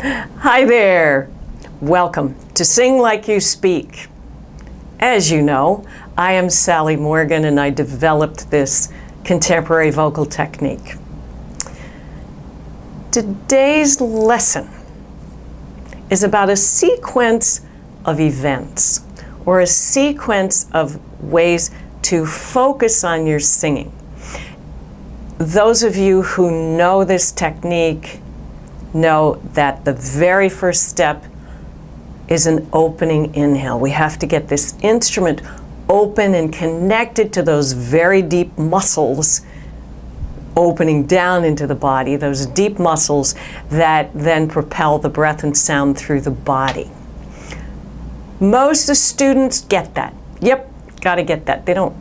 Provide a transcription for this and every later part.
Hi there. Welcome to Sing Like You Speak. As you know, I am Sally Morgan and I developed this contemporary vocal technique. Today's lesson is about a sequence of events or a sequence of ways to focus on your singing. Those of you who know this technique know that the very first step is an opening inhale. We have to get this instrument open and connected to those very deep muscles opening down into the body, those deep muscles that then propel the breath and sound through the body. Most of the students get that. Yep, gotta get that. They don't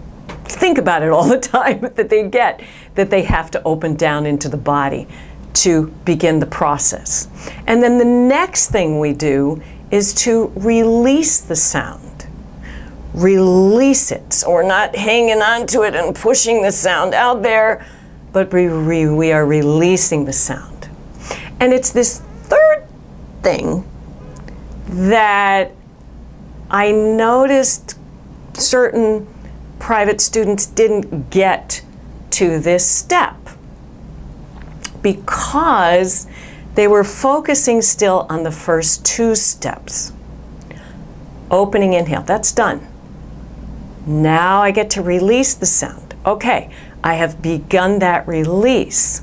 think about it all the time, but that they get that they have to open down into the body to begin the process. And then the next thing we do is to release the sound. Release it. So we're not hanging on to it and pushing the sound out there, but we are releasing the sound. And it's this third thing that I noticed certain private students didn't get to this step because they were focusing still on the first two steps. Opening inhale, that's done. Now I get to release the sound. Okay, I have begun that release.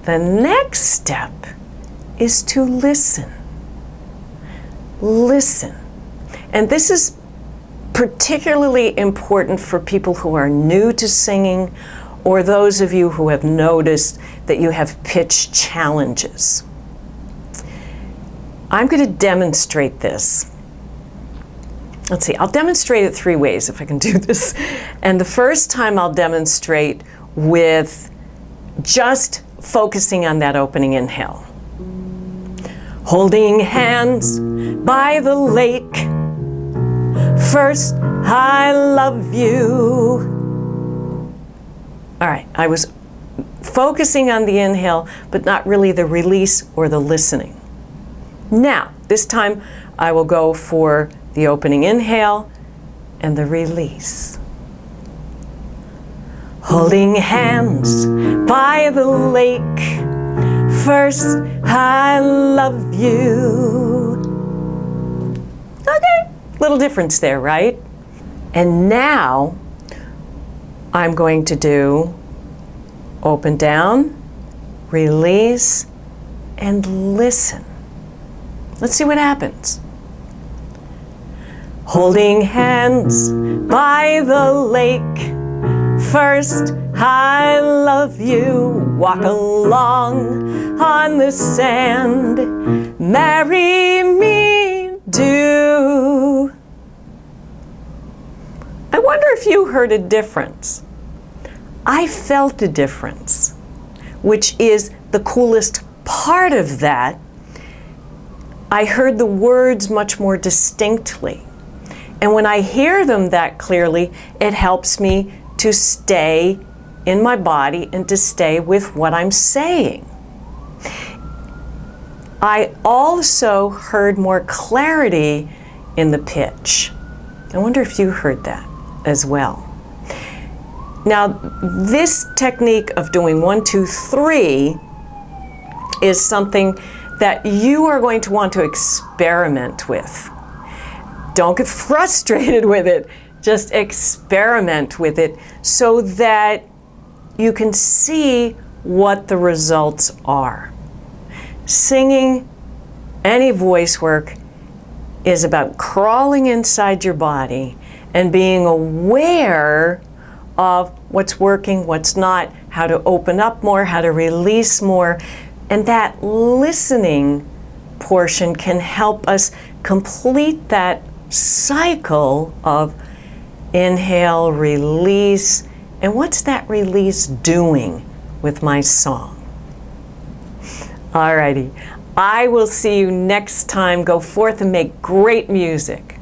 The next step is to listen. Listen. And this is particularly important for people who are new to singing or those of you who have noticed that you have pitch challenges. I'm going to demonstrate this. Let's see, I'll demonstrate it three ways if I can do this. And the first time I'll demonstrate with just focusing on that opening inhale. Holding hands by the lake, first I love you. All right, I was focusing on the inhale, but not really the release or the listening. Now, this time I will go for the opening inhale and the release. Holding hands by the lake, first I love you. Okay, little difference there, right? And now I'm going to do open down, release, and listen. Let's see what happens. Holding hands by the lake, first I love you. Walk along on the sand, marry me, do. I wonder if you heard a difference. I felt a difference, which is the coolest part of that. I heard the words much more distinctly. And when I hear them that clearly, it helps me to stay in my body and to stay with what I'm saying. I also heard more clarity in the pitch. I wonder if you heard that as well. Now, this technique of doing 1, 2, 3 is something that you are going to want to experiment with. Don't get frustrated with it. Just experiment with it so that you can see what the results are. Singing, any voice work, is about crawling inside your body and being aware of what's working, what's not, how to open up more, how to release more. And that listening portion can help us complete that cycle of inhale, release, and what's that release doing with my song? Alrighty, I will see you next time. Go forth and make great music.